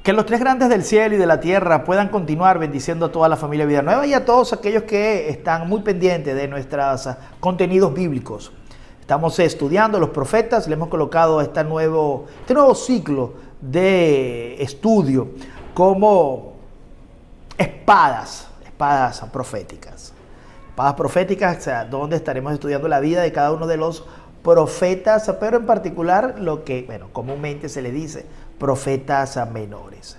Que los tres grandes del cielo y de la tierra puedan continuar bendiciendo a toda la familia Vida Nueva y a todos aquellos que están muy pendientes de nuestros contenidos bíblicos. Estamos estudiando los profetas, le hemos colocado este nuevo ciclo de estudio como espadas proféticas. Espadas proféticas, o sea, donde estaremos estudiando la vida de cada uno de los profetas, pero en particular lo que, comúnmente se le dice, profetas menores.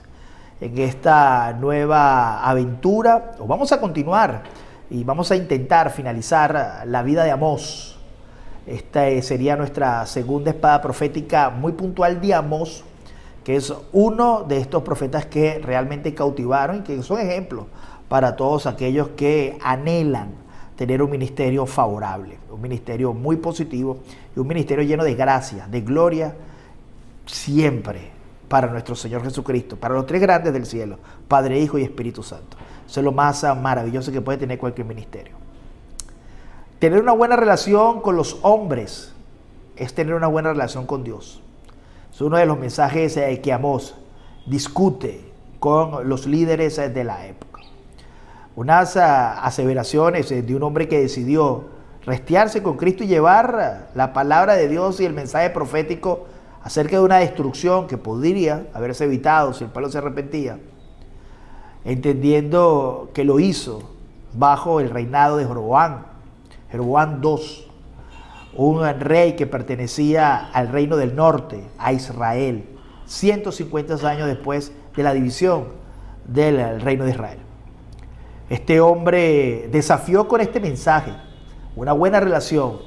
En esta nueva aventura, vamos a continuar y vamos a intentar finalizar la vida de Amós. Esta sería nuestra segunda espada profética muy puntual de Amós, que es uno de estos profetas que realmente cautivaron y que son ejemplos para todos aquellos que anhelan tener un ministerio favorable, un ministerio muy positivo y un ministerio lleno de gracia, de gloria, siempre para nuestro Señor Jesucristo, para los tres grandes del cielo, Padre, Hijo y Espíritu Santo. Eso es lo más maravilloso que puede tener cualquier ministerio. Tener una buena relación con los hombres es tener una buena relación con Dios. Es uno de los mensajes que Amós discute con los líderes de la época. Unas aseveraciones de un hombre que decidió restiarse con Cristo y llevar la palabra de Dios y el mensaje profético acerca de una destrucción que podría haberse evitado si el pueblo se arrepentía, entendiendo que lo hizo bajo el reinado de Jeroboam II, un rey que pertenecía al reino del norte, a Israel, 150 años después de la división del reino de Israel. Este hombre desafió con este mensaje una buena relación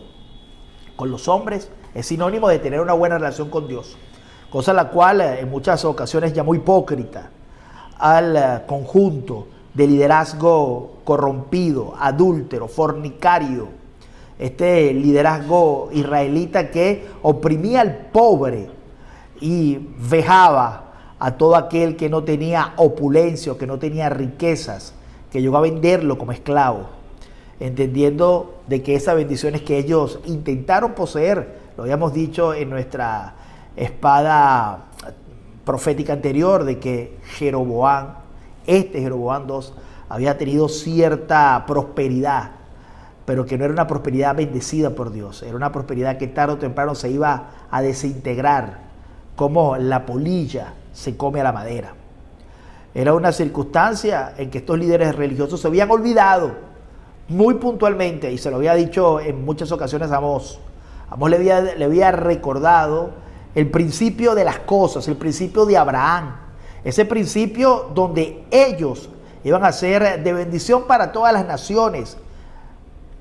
con los hombres. Es sinónimo de tener una buena relación con Dios, cosa la cual en muchas ocasiones llamó hipócrita al conjunto de liderazgo corrompido, adúltero, fornicario, este liderazgo israelita que oprimía al pobre y vejaba a todo aquel que no tenía opulencia, que no tenía riquezas, que llegó a venderlo como esclavo, entendiendo de que esas bendiciones que ellos intentaron poseer, lo habíamos dicho en nuestra espada profética anterior, de que Jeroboam II, había tenido cierta prosperidad, pero que no era una prosperidad bendecida por Dios. Era una prosperidad que tarde o temprano se iba a desintegrar, como la polilla se come a la madera. Era una circunstancia en que estos líderes religiosos se habían olvidado muy puntualmente, y se lo había dicho en muchas ocasiones a Amós. Amós le había recordado el principio de las cosas, el principio de Abraham, ese principio donde ellos iban a ser de bendición para todas las naciones.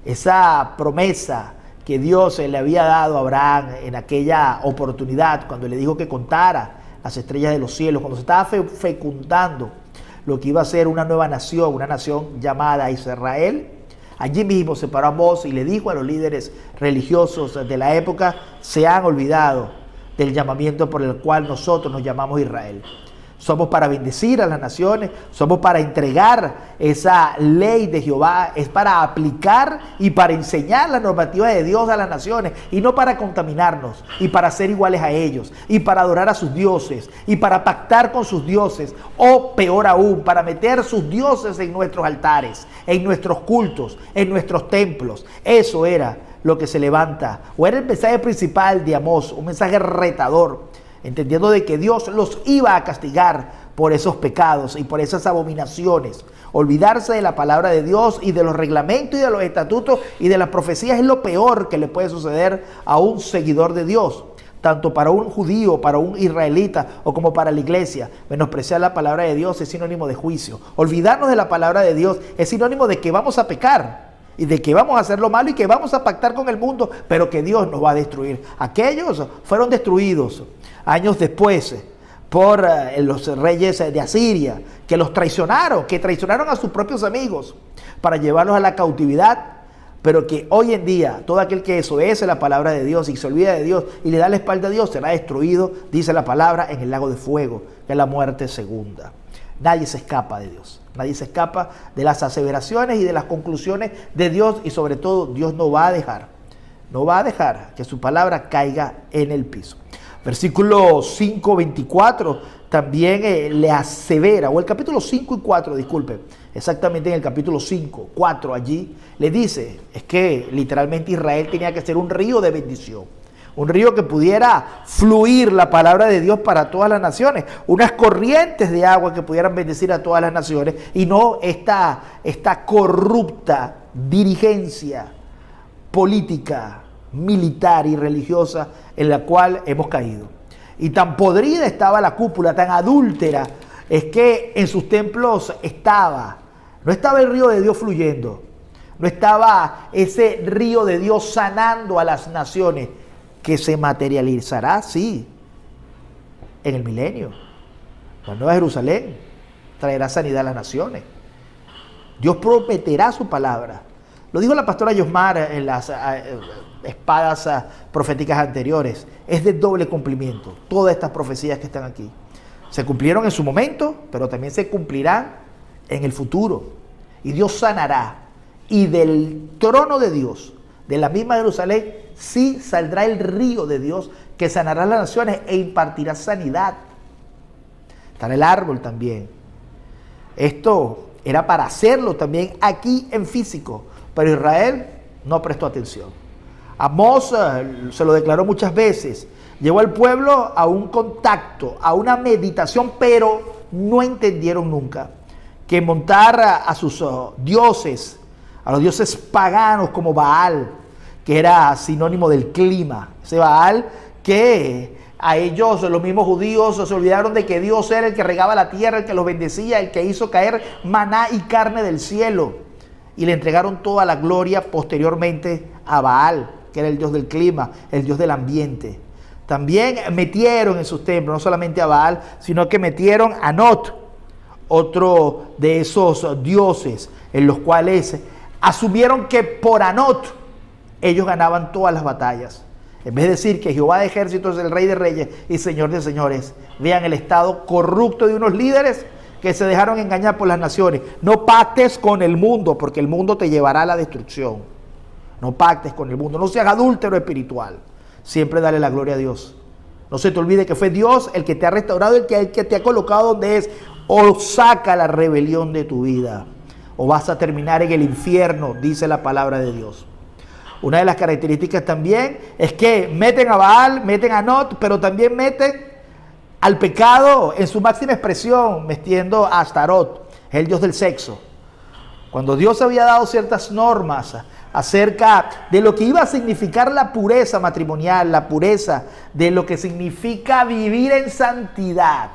Esa promesa que Dios le había dado a Abraham en aquella oportunidad, cuando le dijo que contara las estrellas de los cielos, cuando se estaba fecundando lo que iba a ser una nueva nación, una nación llamada Israel. Allí mismo se paró Amós y le dijo a los líderes religiosos de la época: se han olvidado del llamamiento por el cual nosotros nos llamamos Israel. Somos para bendecir a las naciones, somos para entregar esa ley de Jehová, es para aplicar y para enseñar la normativa de Dios a las naciones, y no para contaminarnos y para ser iguales a ellos y para adorar a sus dioses y para pactar con sus dioses, o peor aún, para meter sus dioses en nuestros altares, en nuestros cultos, en nuestros templos. Eso era lo que se levanta, o era el mensaje principal de Amós, un mensaje retador, entendiendo de que Dios los iba a castigar por esos pecados y por esas abominaciones. Olvidarse de la palabra de Dios y de los reglamentos y de los estatutos y de las profecías es lo peor que le puede suceder a un seguidor de Dios, tanto para un judío, para un israelita o como para la iglesia. Menospreciar la palabra de Dios es sinónimo de juicio. Olvidarnos de la palabra de Dios es sinónimo de que vamos a pecar y de que vamos a hacer lo malo y que vamos a pactar con el mundo, pero que Dios nos va a destruir. Aquellos fueron destruidos años después por los reyes de Asiria, que los traicionaron, que traicionaron a sus propios amigos para llevarlos a la cautividad, pero que hoy en día todo aquel que desobedece la palabra de Dios y se olvida de Dios y le da la espalda a Dios será destruido, dice la palabra, en el lago de fuego, que es la muerte segunda. Nadie se escapa de Dios, nadie se escapa de las aseveraciones y de las conclusiones de Dios, y sobre todo Dios no va a dejar que su palabra caiga en el piso. Versículo 5:24 también le asevera, o el capítulo 5 y 4, disculpe, exactamente en el capítulo 5, 4 allí, le dice, es que literalmente Israel tenía que ser un río de bendición, un río que pudiera fluir la palabra de Dios para todas las naciones, unas corrientes de agua que pudieran bendecir a todas las naciones, y no esta corrupta dirigencia política, militar y religiosa en la cual hemos caído. Y tan podrida estaba la cúpula, tan adúltera, es que en sus templos no estaba el río de Dios fluyendo, no estaba ese río de Dios sanando a las naciones, que se materializará, sí, en el milenio. La Nueva Jerusalén traerá sanidad a las naciones. Dios prometerá su palabra. Lo dijo la pastora Yosmar en las espadas proféticas anteriores. Es de doble cumplimiento. Todas estas profecías que están aquí se cumplieron en su momento, pero también se cumplirán en el futuro. Y Dios sanará. Y del trono de Dios, de la misma Jerusalén, sí saldrá el río de Dios que sanará las naciones e impartirá sanidad. Estará el árbol también. Esto era para hacerlo también aquí en físico, pero Israel no prestó atención. Amós se lo declaró muchas veces, llevó al pueblo a un contacto, a una meditación, pero no entendieron nunca que montar a sus dioses, a los dioses paganos como Baal, que era sinónimo del clima, ese Baal que a ellos, los mismos judíos, se olvidaron de que Dios era el que regaba la tierra, el que los bendecía, el que hizo caer maná y carne del cielo, y le entregaron toda la gloria posteriormente a Baal, que era el dios del clima, el dios del ambiente. También metieron en sus templos, no solamente a Baal, sino que metieron a Not, otro de esos dioses, en los cuales asumieron que por Anot ellos ganaban todas las batallas. En vez de decir que Jehová de ejércitos es el Rey de reyes y Señor de señores, vean el estado corrupto de unos líderes que se dejaron engañar por las naciones. No pactes con el mundo, porque el mundo te llevará a la destrucción. No pactes con el mundo, no seas adúltero espiritual. Siempre dale la gloria a Dios. No se te olvide que fue Dios el que te ha restaurado, el que te ha colocado donde es. O saca la rebelión de tu vida, o vas a terminar en el infierno, dice la palabra de Dios. Una de las características también es que meten a Baal, meten a Not, pero también meten al pecado en su máxima expresión, metiendo a Astarot, el dios del sexo. Cuando Dios había dado ciertas normas acerca de lo que iba a significar la pureza matrimonial, la pureza de lo que significa vivir en santidad,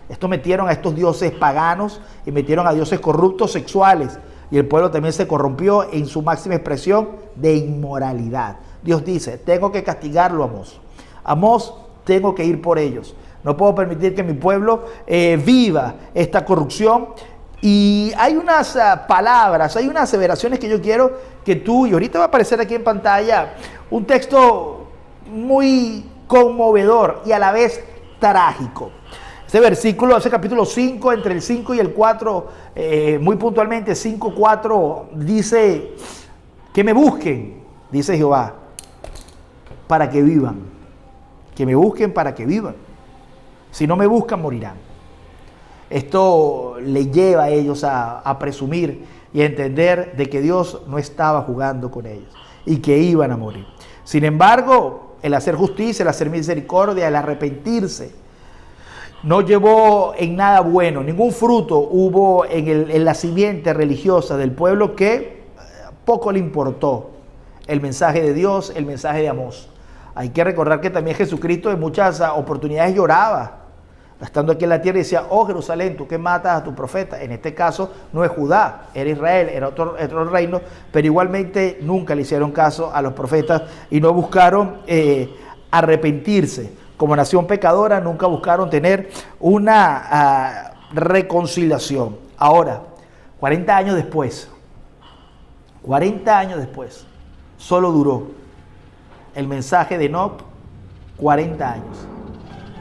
esto metieron a estos dioses paganos y metieron a dioses corruptos sexuales. Y el pueblo también se corrompió en su máxima expresión de inmoralidad. Dios dice, tengo que castigarlo, Amós. Amós, tengo que ir por ellos. No puedo permitir que mi pueblo viva esta corrupción. Y hay unas palabras, hay unas aseveraciones que yo quiero que tú, y ahorita va a aparecer aquí en pantalla, un texto muy conmovedor y a la vez trágico. Ese versículo, ese capítulo 5, entre el 5 y el 4, muy puntualmente 5, 4, dice que me busquen, dice Jehová, para que vivan. Que me busquen para que vivan. Si no me buscan, morirán. Esto le lleva a ellos a presumir y a entender de que Dios no estaba jugando con ellos y que iban a morir. Sin embargo, el hacer justicia, el hacer misericordia, el arrepentirse, no llevó en nada bueno, ningún fruto hubo en la simiente religiosa del pueblo, que poco le importó el mensaje de Dios, el mensaje de Amós. Hay que recordar que también Jesucristo en muchas oportunidades lloraba, estando aquí en la tierra, y decía, oh Jerusalén, tú que matas a tu profeta. En este caso no es Judá, era Israel, era otro reino, pero igualmente nunca le hicieron caso a los profetas y no buscaron arrepentirse. Como nación pecadora, nunca buscaron tener una reconciliación. Ahora, 40 años después, solo duró el mensaje de Enoc 40 años.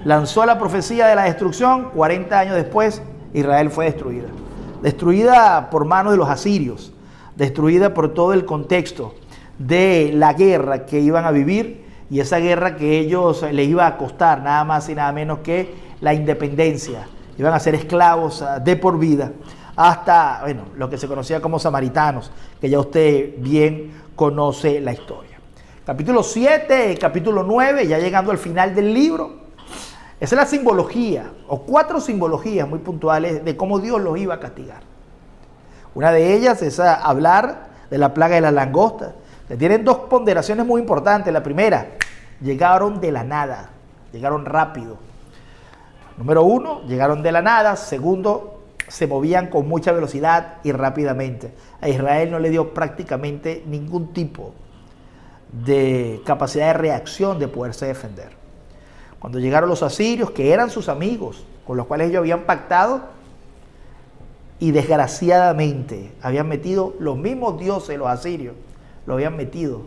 Lanzó la profecía de la destrucción, 40 años después, Israel fue destruida. Destruida por manos de los asirios, destruida por todo el contexto de la guerra que iban a vivir y esa guerra que ellos les iba a costar nada más y nada menos que la independencia. Iban a ser esclavos de por vida hasta, bueno, lo que se conocía como samaritanos, que ya usted bien conoce la historia. Capítulo 7, capítulo 9, ya llegando al final del libro. Esa es la simbología, o 4 simbologías muy puntuales de cómo Dios los iba a castigar. Una de ellas es hablar de la plaga de las langostas, que tienen 2 ponderaciones muy importantes. La primera, llegaron de la nada, llegaron rápido. Número 1, llegaron de la nada. Segundo, se movían con mucha velocidad y rápidamente. A Israel no le dio prácticamente ningún tipo de capacidad de reacción de poderse defender. Cuando llegaron los asirios, que eran sus amigos, con los cuales ellos habían pactado, y desgraciadamente habían metido los mismos dioses, los asirios, lo habían metido,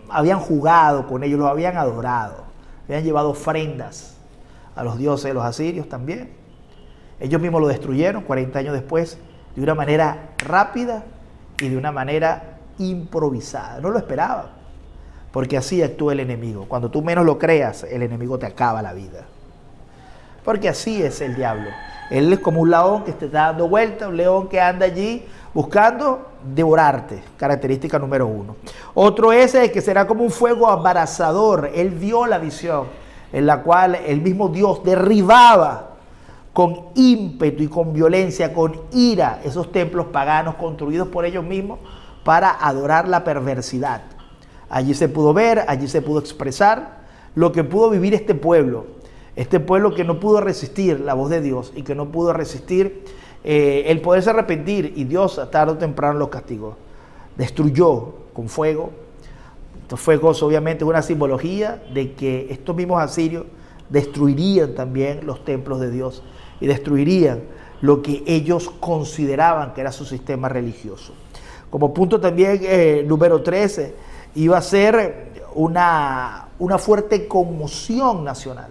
habían jugado con ellos, los habían adorado, habían llevado ofrendas a los dioses de los asirios también. Ellos mismos lo destruyeron 40 años después, de una manera rápida y de una manera improvisada. No lo esperaban, porque así actúa el enemigo. Cuando tú menos lo creas, el enemigo te acaba la vida. Porque así es el diablo. Él es como un león que te está dando vuelta, un león que anda allí buscando devorarte, característica número 1. Otro es que será como un fuego abrasador. Él vio la visión en la cual el mismo Dios derribaba con ímpetu y con violencia, con ira, esos templos paganos construidos por ellos mismos para adorar la perversidad. Allí se pudo ver, allí se pudo expresar lo que pudo vivir este pueblo que no pudo resistir la voz de Dios y que no pudo resistir el poderse arrepentir, y Dios tarde o temprano los castigó. Destruyó con fuego. Estos fuegos obviamente es una simbología de que estos mismos asirios destruirían también los templos de Dios y destruirían lo que ellos consideraban que era su sistema religioso. Como punto también número 13, iba a ser una fuerte conmoción nacional.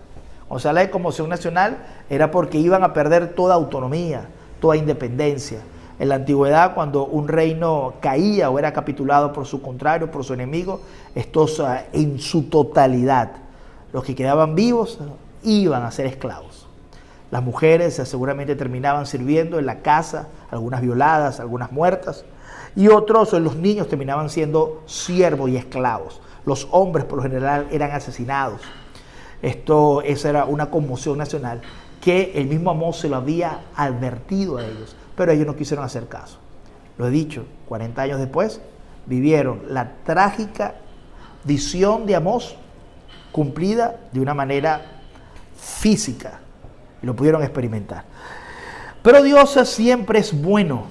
O sea, la de conmoción nacional era porque iban a perder toda autonomía, toda independencia. En la antigüedad, cuando un reino caía o era capitulado por su contrario, por su enemigo, estos en su totalidad, los que quedaban vivos, iban a ser esclavos. Las mujeres seguramente terminaban sirviendo en la casa, algunas violadas, algunas muertas, y otros, los niños, terminaban siendo siervos y esclavos. Los hombres, por lo general, eran asesinados. Esa era una conmoción nacional que el mismo Amós se lo había advertido a ellos, pero ellos no quisieron hacer caso. Lo he dicho, 40 años después vivieron la trágica visión de Amós cumplida de una manera física, y lo pudieron experimentar. Pero Dios siempre es bueno,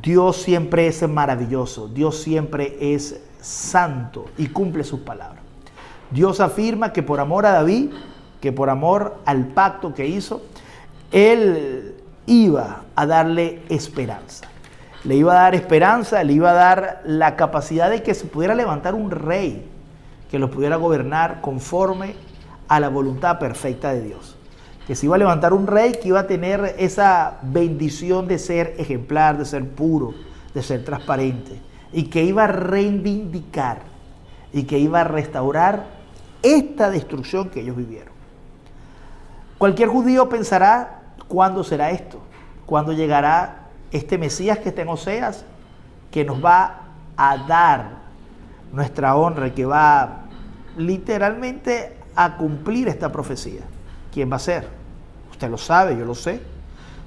Dios siempre es maravilloso, Dios siempre es santo y cumple sus palabras. Dios afirma que por amor a David, que por amor al pacto que hizo, Él iba a darle esperanza. Le iba a dar esperanza, le iba a dar la capacidad de que se pudiera levantar un rey que los pudiera gobernar conforme a la voluntad perfecta de Dios. Que se iba a levantar un rey que iba a tener esa bendición de ser ejemplar, de ser puro, de ser transparente, y que iba a reivindicar y que iba a restaurar esta destrucción que ellos vivieron. Cualquier judío pensará, ¿cuándo será esto? ¿Cuándo llegará este Mesías que está en Oseas, que nos va a dar nuestra honra, que va literalmente a cumplir esta profecía? ¿Quién va a ser? Usted lo sabe, yo lo sé.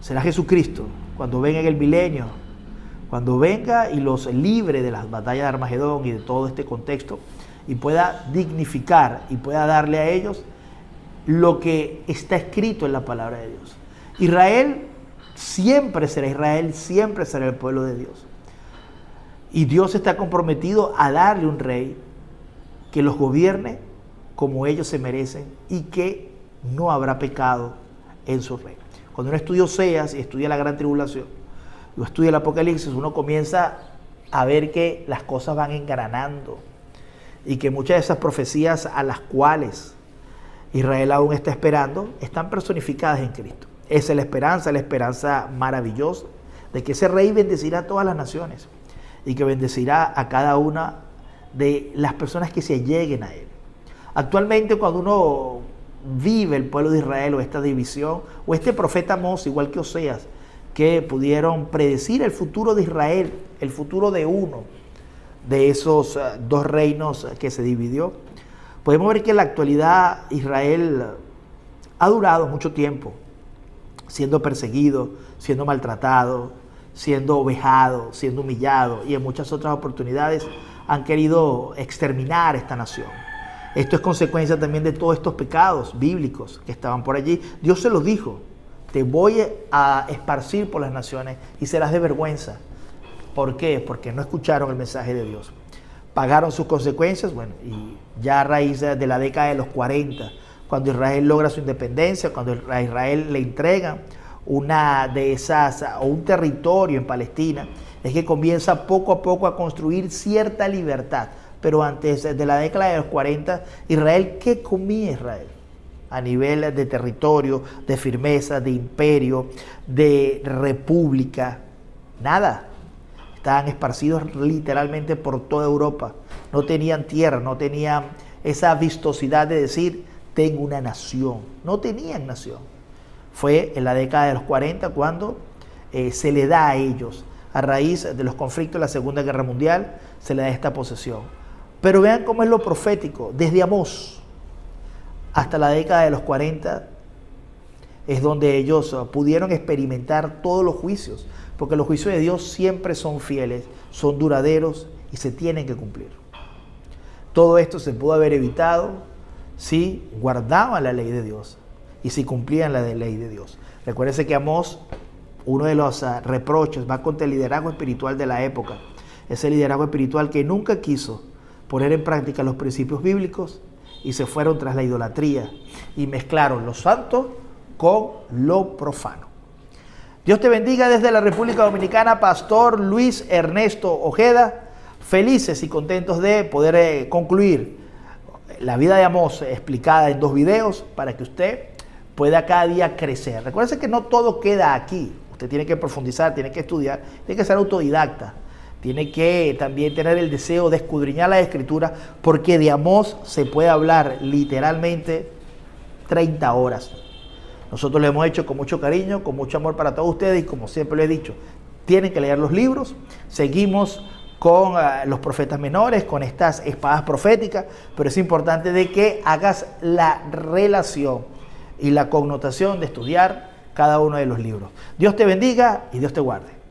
Será Jesucristo, cuando venga en el milenio, cuando venga y los libre de las batallas de Armagedón y de todo este contexto, y pueda dignificar y pueda darle a ellos lo que está escrito en la palabra de Dios. Israel siempre será Israel, siempre será el pueblo de Dios. Y Dios está comprometido a darle un rey que los gobierne como ellos se merecen y que no habrá pecado en su reino. Cuando uno estudia Oseas y estudia la gran tribulación, o estudia el Apocalipsis, uno comienza a ver que las cosas van engranando y que muchas de esas profecías a las cuales Israel aún está esperando, están personificadas en Cristo. Esa es la esperanza maravillosa de que ese rey bendecirá a todas las naciones y que bendecirá a cada una de las personas que se alleguen a Él. Actualmente, cuando uno vive el pueblo de Israel o esta división, o este profeta Amós, igual que Oseas, que pudieron predecir el futuro de Israel, el futuro de uno de esos dos reinos que se dividió, podemos ver que en la actualidad Israel ha durado mucho tiempo siendo perseguido, siendo maltratado, siendo vejado, siendo humillado, y en muchas otras oportunidades han querido exterminar esta nación. Esto es consecuencia también de todos estos pecados bíblicos que estaban por allí. Dios se los dijo: te voy a esparcir por las naciones y serás de vergüenza. ¿Por qué? Porque no escucharon el mensaje de Dios. Pagaron sus consecuencias, bueno, y ya a raíz de la década de los 40, cuando Israel logra su independencia, cuando a Israel le entregan una de esas, o un territorio en Palestina, es que comienza poco a poco a construir cierta libertad. Pero antes de la década de los 40, Israel, ¿qué comía Israel? A nivel de territorio, de firmeza, de imperio, de república, nada. Estaban esparcidos literalmente por toda Europa. No tenían tierra, no tenían esa vistosidad de decir, tengo una nación. No tenían nación. Fue en la década de los 40 cuando se le da a ellos, a raíz de los conflictos de la Segunda Guerra Mundial, se le da esta posesión. Pero vean cómo es lo profético. Desde Amós hasta la década de los 40 es donde ellos pudieron experimentar todos los juicios, porque los juicios de Dios siempre son fieles, son duraderos y se tienen que cumplir. Todo esto se pudo haber evitado si guardaban la ley de Dios y si cumplían la ley de Dios. Recuérdense que Amós, uno de los reproches, va contra el liderazgo espiritual de la época. Ese liderazgo espiritual que nunca quiso poner en práctica los principios bíblicos y se fueron tras la idolatría y mezclaron lo santo con lo profano. Dios te bendiga desde la República Dominicana, Pastor Luis Ernesto Ojeda. Felices y contentos de poder concluir la vida de Amós explicada en 2 videos para que usted pueda cada día crecer. Recuerde que no todo queda aquí. Usted tiene que profundizar, tiene que estudiar, tiene que ser autodidacta. Tiene que también tener el deseo de escudriñar la Escritura, porque de Amós se puede hablar literalmente 30 horas. Nosotros lo hemos hecho con mucho cariño, con mucho amor para todos ustedes y como siempre lo he dicho, tienen que leer los libros. Seguimos con los profetas menores, con estas espadas proféticas, pero es importante de que hagas la relación y la connotación de estudiar cada uno de los libros. Dios te bendiga y Dios te guarde.